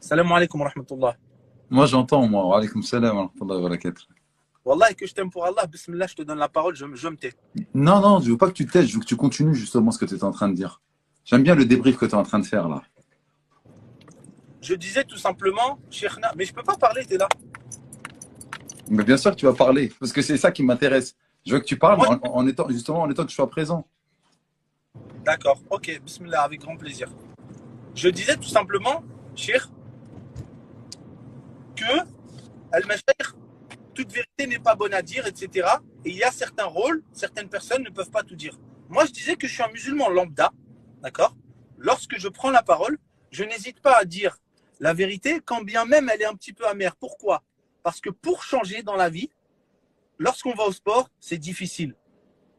Salam alaikum wa rahmatullah. Moi, j'entends, moi. Wa alaykoum salam wa rahmatullahi wa barakatuh. Wallah, que je t'aime pour Allah. Bismillah, je te donne la parole, je me tais. Non, non, je veux pas que tu te taises, je veux que tu continues justement ce que tu es en train de dire. J'aime bien le débrief que tu es en train de faire là. Je disais tout simplement, Cheikhna, mais je peux pas parler, t'es là. Mais bien sûr que tu vas parler, parce que c'est ça qui m'intéresse. Je veux que tu parles Moi, en étant justement en étant que je sois présent. d'accord, ok, Bismillah, avec grand plaisir. Je disais tout simplement, Cheikh, que Al-Mashaykh, toute vérité n'est pas bonne à dire, etc. Et il y a certains rôles, certaines personnes ne peuvent pas tout dire. Moi, je disais que je suis un musulman lambda, d'accord. Lorsque je prends la parole, je n'hésite pas à dire la vérité, quand bien même elle est un petit peu amère. Pourquoi? Parce que pour changer dans la vie, lorsqu'on va au sport, c'est difficile.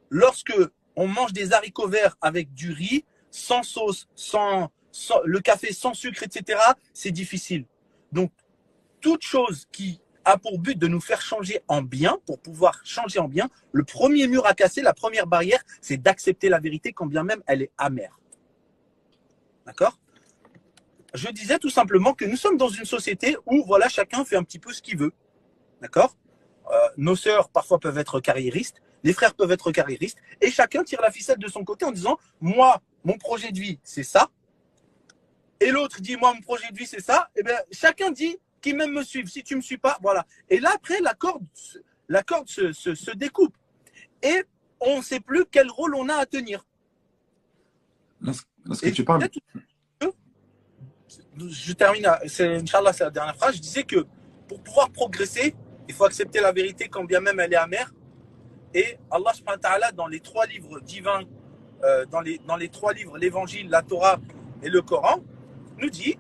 Lorsque on mange des haricots verts avec du riz, sans sauce, sans le café sans sucre, etc., c'est difficile. Donc, toute chose qui a pour but de nous faire changer en bien, pour pouvoir changer en bien, le premier mur à casser, la première barrière, c'est d'accepter la vérité quand bien même elle est amère. D'accord? Je disais tout simplement que nous sommes dans une société où voilà, chacun fait un petit peu ce qu'il veut. D'accord? Nos sœurs parfois peuvent être carriéristes, les frères peuvent être carriéristes, et chacun tire la ficelle de son côté en disant moi, mon projet de vie, c'est ça, et l'autre dit moi, mon projet de vie, c'est ça, et bien chacun dit qui même me suivent. Si tu ne me suis pas, voilà. Et là, après, la corde se découpe. Et on ne sait plus quel rôle on a à tenir. Lorsque Et tu parles, je termine, Inch'Allah, c'est la dernière phrase. Je disais que pour pouvoir progresser, il faut accepter la vérité quand bien même elle est amère. Et Allah subhanahu wa ta'ala, dans les trois livres divins, dans les trois livres, l'évangile, la Torah et le Coran, nous dit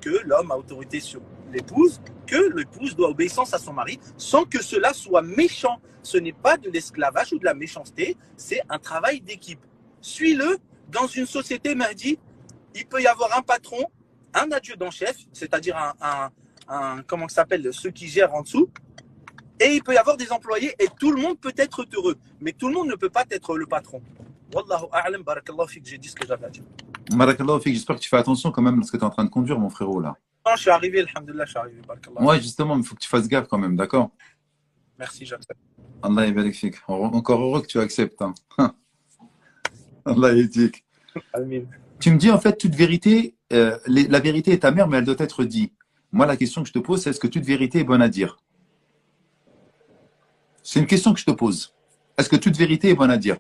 que l'homme a autorité sur l'épouse, que l'épouse doit obéissance à son mari, sans que cela soit méchant. Ce n'est pas de l'esclavage ou de la méchanceté, c'est un travail d'équipe. Suis-le. Dans une société, Mahdi, il peut y avoir un patron, un adjudant-chef, c'est-à-dire comment ça s'appelle, ceux qui gèrent en dessous, et il peut y avoir des employés, et tout le monde peut être heureux, mais tout le monde ne peut pas être le patron. Wallahu a'lam, barakallahu fik, j'ai dit ce que j'avais à dire. Barakallahu fik, j'espère que tu fais attention quand même lorsque tu es en train de conduire, mon frérot là. Non, je suis arrivé, alhamdoulilah, je suis arrivé, barakallahu Ouais, fik. justement, il faut que tu fasses gaffe quand même, d'accord? Merci, j'accepte. Allah yabarak fik. Encore heureux que tu acceptes. Hein. Allah yadik. Amin. Tu me dis en fait toute vérité, la vérité est amère, mais elle doit être dite. Moi, la question que je te pose, c'est est-ce que toute vérité est bonne à dire? C'est une question que je te pose. Est-ce que toute vérité est bonne à dire?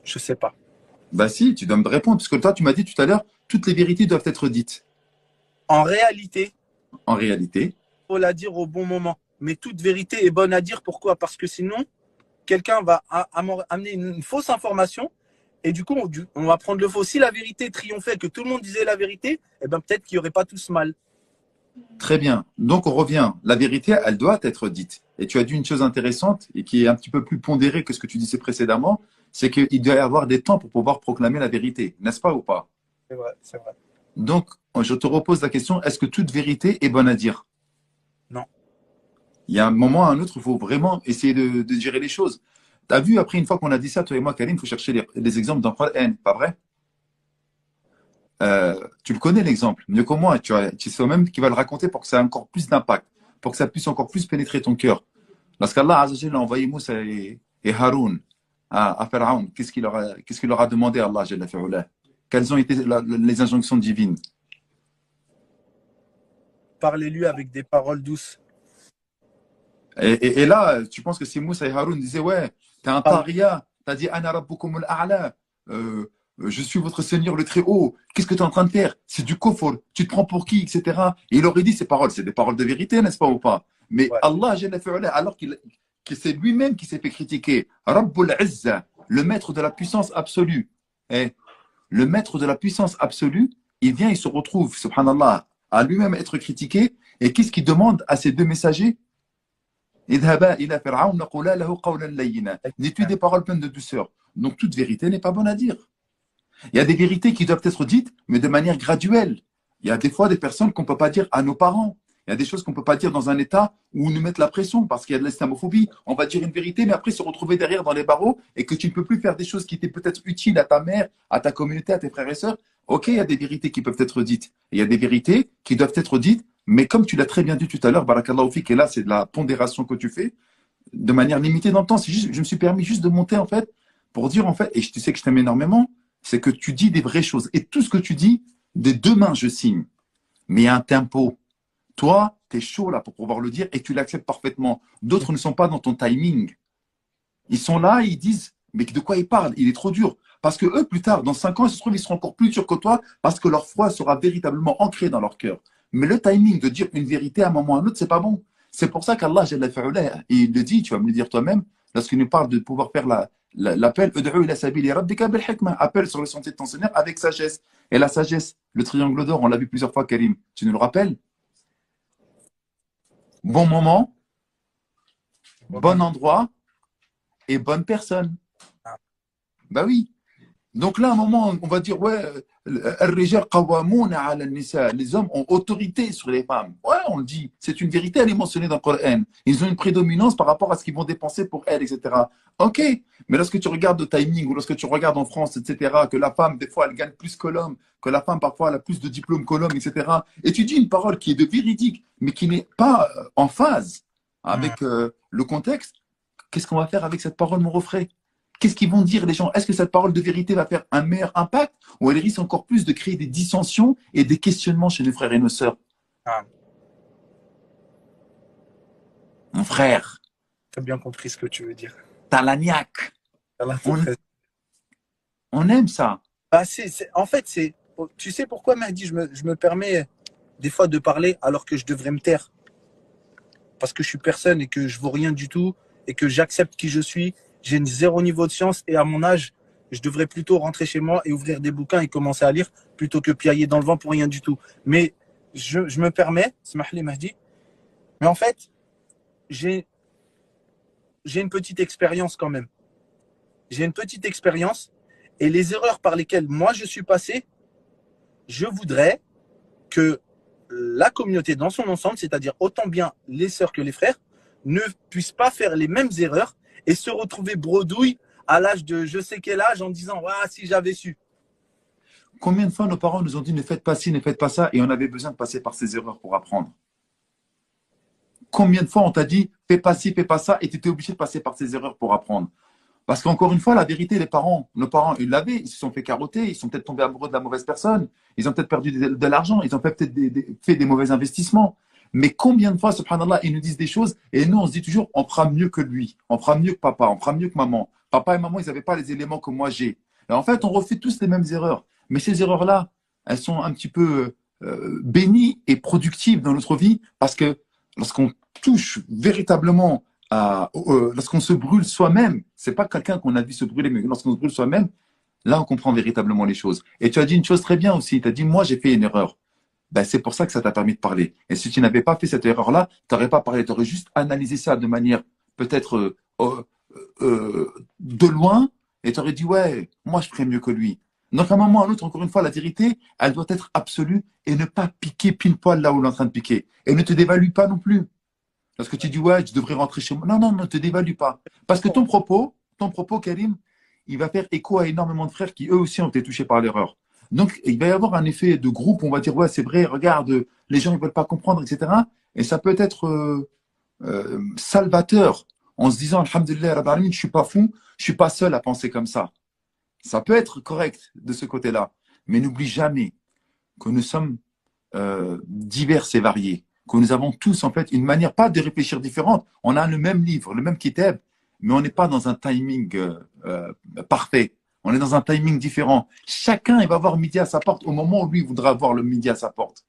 Je sais pas. Bah si, tu dois me répondre, parce que toi, tu m'as dit tout à l'heure, toutes les vérités doivent être dites. En réalité, En réalité, il faut la dire au bon moment. Mais toute vérité est bonne à dire. Pourquoi? Parce que sinon, quelqu'un va amener une fausse information et du coup, on va prendre le faux. Si la vérité triomphait, que tout le monde disait la vérité, eh ben peut-être qu'il n'y aurait pas tous mal. très bien. Donc on revient. La vérité, elle doit être dite. Et tu as dit une chose intéressante et qui est un petit peu plus pondérée que ce que tu disais précédemment, c'est qu'il doit y avoir des temps pour pouvoir proclamer la vérité. N'est-ce pas ou pas? C'est vrai, c'est vrai. Donc, je te repose la question, est-ce que toute vérité est bonne à dire? Non. Il y a un moment à un autre, il faut vraiment essayer de gérer les choses. Tu as vu, après, une fois qu'on a dit ça, toi et moi, Karim, il faut chercher les exemples dans le Coran, pas vrai? Tu le connais l'exemple, mieux que moi. Tu sais toi-même qui va le raconter pour que ça ait encore plus d'impact, pour que ça puisse encore plus pénétrer ton cœur. Lorsqu'Allah Azza wa Jalla a envoyé Moussa et Haroun à Pharaon, qu'est-ce qu'il leur a demandé Allah Jalla fi'ala? Quelles ont été les injonctions divines? Parlez-lui avec des paroles douces. Et là, tu penses que si Moussa et Haroun disaient, ouais, t'es un Parle. paria, t'as dit, Ana rabbukum al-a'la, je suis votre Seigneur le Très-Haut, qu'est-ce que tu es en train de faire? C'est du kufr, tu te prends pour qui, etc. Et il aurait dit ces paroles, c'est des paroles de vérité, n'est-ce pas ou pas? Mais Ouais. Allah, Jalla fi'ala, alors que c'est lui-même qui s'est fait critiquer, Rabbul Izza, le maître de la puissance absolue, eh, le maître de la puissance absolue, il vient, il se retrouve, subhanallah, à lui-même être critiqué, et qu'est-ce qu'il demande à ces deux messagers? Dites-lui des paroles pleines de douceur. Donc toute vérité n'est pas bonne à dire. Il y a des vérités qui doivent être dites, mais de manière graduelle. Il y a des fois des personnes qu'on ne peut pas dire à nos parents. Il y a des choses qu'on ne peut pas dire dans un état où nous mettent la pression parce qu'il y a de l'islamophobie. On va dire une vérité, mais après se retrouver derrière dans les barreaux et que tu ne peux plus faire des choses qui étaient peut-être utiles à ta mère, à ta communauté, à tes frères et sœurs. Ok, il y a des vérités qui peuvent être dites. Il y a des vérités qui doivent être dites, mais comme tu l'as très bien dit tout à l'heure, Barakallahu fik, et là, c'est de la pondération que tu fais, de manière limitée dans le temps. C'est juste, je me suis permis juste de monter, en fait, pour dire, en fait, et tu sais que je t'aime énormément, c'est que tu dis des vraies choses. Et tout ce que tu dis, des deux mains, je signe. Mais il y a un tempo. Toi, tu es chaud là pour pouvoir le dire et tu l'acceptes parfaitement. D'autres ne sont pas dans ton timing. Ils sont là, ils disent, mais de quoi ils parlent? Il est trop dur. Parce que eux, plus tard, dans 5 ans, il se trouve, ils seront encore plus durs que toi parce que leur foi sera véritablement ancrée dans leur cœur. Mais le timing de dire une vérité à un moment ou à un autre, c'est pas bon. C'est pour ça qu'Allah, il le dit, tu vas me le dire toi-même, lorsqu'il nous parle de pouvoir faire l'appel, appelle sur le sentier de ton Seigneur avec sagesse. Et la sagesse, le triangle d'or, on l'a vu plusieurs fois, Karim. Tu nous le rappelles? Bon moment, bon endroit et bonne personne. Bah oui. Donc là, à un moment, on va dire, ouais, les hommes ont autorité sur les femmes. Ouais, on le dit. C'est une vérité, elle est mentionnée dans le Coran. Ils ont une prédominance par rapport à ce qu'ils vont dépenser pour elles, etc. Ok. Mais lorsque tu regardes le timing ou lorsque tu regardes en France, etc., que la femme, des fois, elle gagne plus que l'homme, que la femme, parfois, elle a plus de diplômes que l'homme, etc. Et tu dis une parole qui est de véridique, mais qui n'est pas en phase avec le contexte, qu'est-ce qu'on va faire avec cette parole, mon refrain? Qu'est-ce qu'ils vont dire les gens? Est-ce que cette parole de vérité va faire un meilleur impact ou elle risque encore plus de créer des dissensions et des questionnements chez nos frères et nos sœurs? Mon frère, Tu as bien compris ce que tu veux dire. t'as la niaque. On aime ça. Bah, en fait, tu sais pourquoi, Mahdi, je me permets des fois de parler alors que je devrais me taire. Parce que je suis personne et que je vaux rien du tout et que j'accepte qui je suis. J'ai une zéro niveau de science et à mon âge, je devrais plutôt rentrer chez moi et ouvrir des bouquins et commencer à lire plutôt que piailler dans le vent pour rien du tout. Mais je me permets, Smahli Mahdi, mais en fait, j'ai une petite expérience quand même. J'ai une petite expérience et les erreurs par lesquelles moi je suis passé, je voudrais que la communauté dans son ensemble, c'est-à-dire autant bien les sœurs que les frères, ne puissent pas faire les mêmes erreurs et se retrouver bredouille à l'âge de je sais quel âge en disant ah, si j'avais su. Combien de fois nos parents nous ont dit ne faites pas ci, ne faites pas ça et on avait besoin de passer par ces erreurs pour apprendre? Combien de fois on t'a dit fais pas ci, fais pas ça et tu étais obligé de passer par ces erreurs pour apprendre? Parce qu'encore une fois, la vérité, nos parents, ils l'avaient, ils se sont fait carotter, ils sont peut-être tombés amoureux de la mauvaise personne, ils ont peut-être perdu de l'argent, ils ont peut-être fait des mauvais investissements. Mais combien de fois, subhanallah, ils nous disent des choses et nous, on se dit toujours, on fera mieux que lui, on fera mieux que papa, on fera mieux que maman. Papa et maman, ils n'avaient pas les éléments que moi j'ai. Et en fait, on refait tous les mêmes erreurs. Mais ces erreurs-là, elles sont un petit peu bénies et productives dans notre vie parce que lorsqu'on touche véritablement lorsqu'on se brûle soi-même, c'est pas quelqu'un qu'on a vu se brûler, mais lorsqu'on se brûle soi-même, là on comprend véritablement les choses. Et tu as dit une chose très bien aussi, tu as dit moi j'ai fait une erreur. Ben, c'est pour ça que ça t'a permis de parler. Et si tu n'avais pas fait cette erreur-là, tu n'aurais pas parlé, tu aurais juste analysé ça de manière peut-être de loin et tu aurais dit ouais, moi je ferais mieux que lui. Donc à un moment ou à un autre, encore une fois, la vérité, elle doit être absolue et ne pas piquer pile poil là où elle est en train de piquer. Et ne te dévalue pas non plus. Parce que tu dis, ouais, je devrais rentrer chez moi. Non, non, ne te dévalue pas. Parce que ton propos, Karim, il va faire écho à énormément de frères qui, eux aussi, ont été touchés par l'erreur. Donc, il va y avoir un effet de groupe. On va dire, ouais, c'est vrai, regarde, les gens, ils ne veulent pas comprendre, etc. Et ça peut être salvateur en se disant, alhamdulillah, Rabbil Alamin, je suis pas fou, je suis pas seul à penser comme ça. Ça peut être correct de ce côté-là. Mais n'oublie jamais que nous sommes divers et variés, que nous avons tous en fait une manière pas de réfléchir différente. On a le même livre, le même kitab, mais on n'est pas dans un timing parfait. On est dans un timing différent. Chacun il va avoir midi à sa porte au moment où lui voudra avoir le midi à sa porte.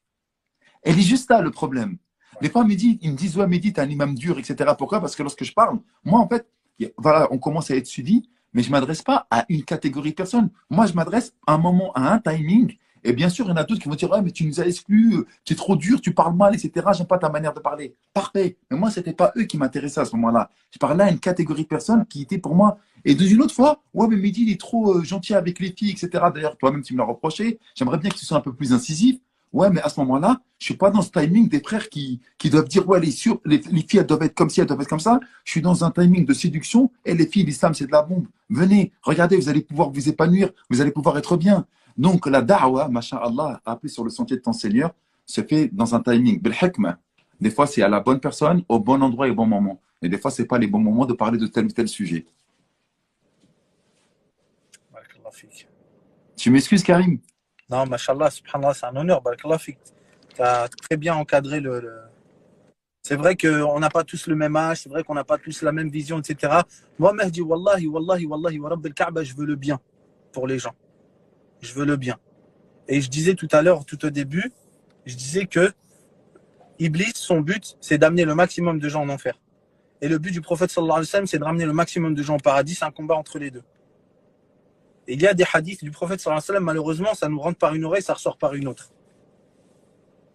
Elle est juste là le problème. Des fois, ils me disent ouais, Mehdi, t'es un imam dur, etc. Pourquoi? Parce que lorsque je parle, moi en fait, voilà, on commence à être suivi, mais je m'adresse pas à une catégorie de personnes. Moi, je m'adresse à un moment, à un timing. Et bien sûr, il y en a d'autres qui vont dire ouais, mais tu nous as exclus, tu es trop dur, tu parles mal, etc. J'aime pas ta manière de parler. Parfait. Mais moi, c'était pas eux qui m'intéressaient à ce moment-là. Je parlais à une catégorie de personnes qui étaient pour moi. Et d'une autre fois, ouais, mais Mehdi, il est trop gentil avec les filles, etc. D'ailleurs, toi-même, tu me l'as reproché. J'aimerais bien que tu sois un peu plus incisif. Ouais, mais à ce moment-là, je suis pas dans ce timing des frères qui doivent dire ouais, les filles, elles doivent être comme ci, elles doivent être comme ça. Je suis dans un timing de séduction. Et les filles, l'islam, c'est de la bombe. Venez, regardez, vous allez pouvoir vous épanouir, vous allez pouvoir être bien. Donc, la da'wa, masha'Allah, appelée sur le sentier de ton Seigneur, se fait dans un timing. Bil hikmah. Des fois, c'est à la bonne personne, au bon endroit et au bon moment. Et des fois, c'est pas les bons moments de parler de tel ou tel sujet. Barakallah fik. Tu m'excuses, Karim? Non, mashallah, subhanallah, c'est un honneur. Barakallah fik. Tu as très bien encadré C'est vrai qu'on n'a pas tous le même âge, c'est vrai qu'on n'a pas tous la même vision, etc. Moi, Mehdi, wallahi, wallahi, wallahi, wa rabbil Kaaba, je veux le bien pour les gens. Je veux le bien. Et je disais tout à l'heure, tout au début, je disais que Iblis, son but, c'est d'amener le maximum de gens en enfer. Et le but du prophète sallallahu alayhi wa sallam, c'est de ramener le maximum de gens au paradis. C'est un combat entre les deux. Et il y a des hadiths du prophète sallallahu alayhi wa sallam, malheureusement, ça nous rentre par une oreille, ça ressort par une autre.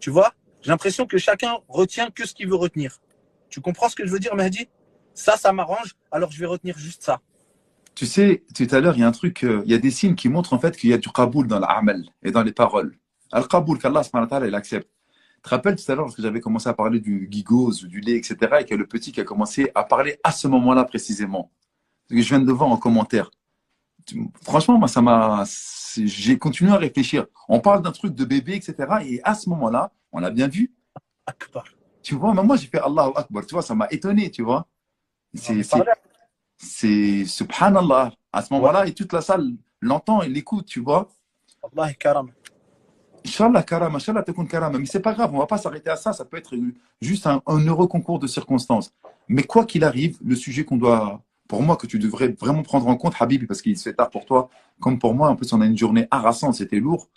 Tu vois? J'ai l'impression que chacun retient que ce qu'il veut retenir. Tu comprends ce que je veux dire, Mehdi? Ça m'arrange, alors je vais retenir juste ça. Tu sais, tout à l'heure, il y a un truc, il y a des signes qui montrent en fait qu'il y a du qaboul dans l'amal et dans les paroles. Al-qaboul qu'Allah subhanahu wa ta'ala, il accepte. Tu te rappelles tout à l'heure lorsque j'avais commencé à parler du gigose ou du lait, etc., et que le petit qui a commencé à parler à ce moment-là précisément. Ce que je viens de le voir en commentaire. Franchement, moi, j'ai continué à réfléchir. On parle d'un truc de bébé, etc., et à ce moment-là, on l'a bien vu. Akbar. Tu vois, même moi, j'ai fait Allahu Akbar. Tu vois, ça m'a étonné, tu vois. C'est subhanallah. À ce moment-là, et toute la salle l'entend et l'écoute, tu vois. Wallahi karam. Inch'Allah, karama, Inch'Allah, tekun karama. Mais c'est pas grave, on va pas s'arrêter à ça. Ça peut être juste un heureux concours de circonstances. Mais quoi qu'il arrive, le sujet qu'on doit, pour moi, que tu devrais vraiment prendre en compte, Habib, parce qu'il se fait tard pour toi, comme pour moi, en plus, on a une journée harassante, c'était lourd.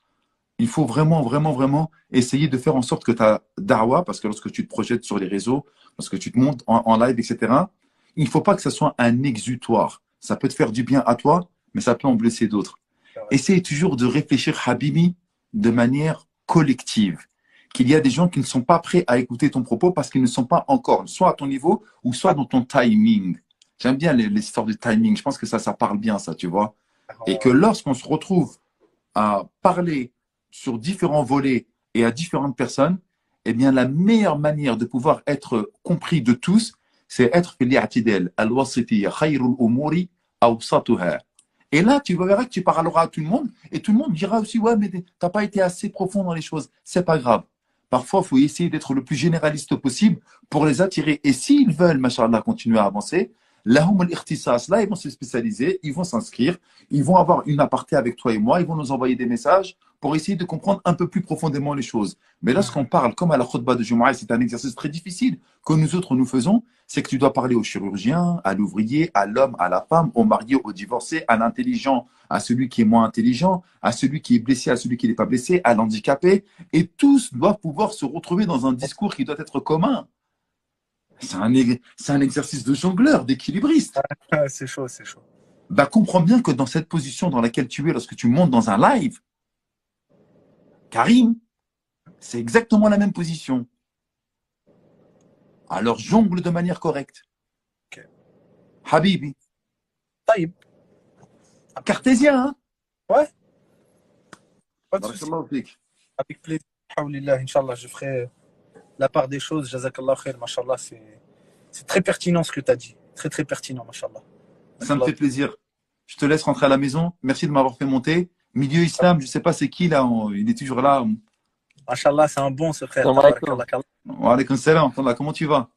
Il faut vraiment, vraiment, vraiment essayer de faire en sorte que ta da'wa, parce que lorsque tu te projettes sur les réseaux, lorsque tu te montes en live, etc., il ne faut pas que ça soit un exutoire. Ça peut te faire du bien à toi, mais ça peut en blesser d'autres. Essaye toujours de réfléchir, Habibi, de manière collective. Qu'il y a des gens qui ne sont pas prêts à écouter ton propos parce qu'ils ne sont pas encore, soit à ton niveau, ou soit dans ton timing. J'aime bien les histoires de timing. Je pense que ça parle bien, ça, tu vois. Et que lorsqu'on se retrouve à parler sur différents volets et à différentes personnes, eh bien, la meilleure manière de pouvoir être compris de tous, c'est être fili'atidel, al-wasitiyya, khayrul umuri, awsatuha. Et là, tu verras que tu parleras à tout le monde et tout le monde dira aussi, ouais, mais t'as pas été assez profond dans les choses. C'est pas grave. Parfois, il faut essayer d'être le plus généraliste possible pour les attirer. Et s'ils veulent, machallah, continuer à avancer, lahum al-ikhtisas, là, ils vont se spécialiser, ils vont s'inscrire, ils vont avoir une aparté avec toi et moi, ils vont nous envoyer des messages pour essayer de comprendre un peu plus profondément les choses. Mais lorsqu'on parle, comme à la khutbah de Jumu'ah, c'est un exercice très difficile que nous autres nous faisons, c'est que tu dois parler au chirurgien, à l'ouvrier, à l'homme, à la femme, au marié, au divorcé, à l'intelligent, à celui qui est moins intelligent, à celui qui est blessé, à celui qui n'est pas blessé, à l'handicapé. Et tous doivent pouvoir se retrouver dans un discours qui doit être commun. C'est un exercice de jongleur, d'équilibriste. C'est chaud, c'est chaud. Bah, comprends bien que dans cette position dans laquelle tu es lorsque tu montes dans un live, Karim, c'est exactement la même position. Alors jongle de manière correcte. Okay. Habibi. Taïb. Cartésien, hein? Ouais. Pas de souci. Avec plaisir. Hawlillah, Inch'Allah, je ferai la part des choses. Jazakallah khair, mashallah. C'est très pertinent ce que tu as dit. Très, très pertinent, mashallah. Ça me fait plaisir. Je te laisse rentrer à la maison. Merci de m'avoir fait monter. Milieu islam, je ne sais pas c'est qui là. Il est toujours là. Mashallah, c'est un bon ce frère. Wa alaykoum salam. Comment tu vas?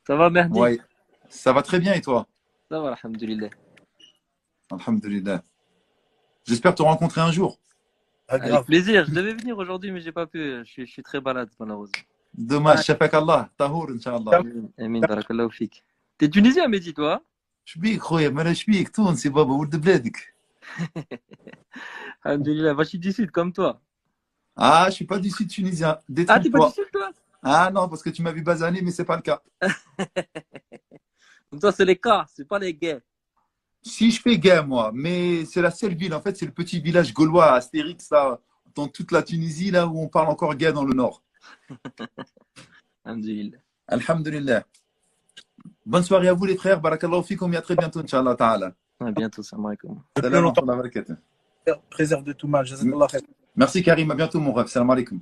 Ça va, Mehdi? Ouais. Ça va très bien et toi? Ça va, alhamdoulilah. Alhamdulillah. J'espère te rencontrer un jour. Avec plaisir. Je devais venir aujourd'hui, mais j'ai pas pu. Je suis très malade, malheureusement. Dommage. Shafak Allah. Tahour, Inch'Allah. Amin, barakallahu fik. T'es tunisien, Mehdi, toi? شبيك خويا مالا شبيك تونسي بابا ولد بلادك. Alhamdulillah, moi je suis du sud comme toi. Ah, je suis pas du sud tunisien. Ah, t'es pas du sud toi? Ah non, parce que tu m'as vu basaner, mais c'est pas le cas. Donc toi, c'est les cas, c'est pas les gays. Si je fais gay, moi, mais c'est la seule ville. En fait, c'est le petit village gaulois, Astérix, là, dans toute la Tunisie, là où on parle encore gay dans le nord. Alhamdulillah. Alhamdulillah. Bonne soirée à vous, les frères. Barakallahu fikoum et à très bientôt, Inch'Allah ta'ala. À bientôt, salam alaikum. Préserve de tout mal. Jazakallah khair. Merci, Karim. À bientôt, mon rêve. Salam alaikum.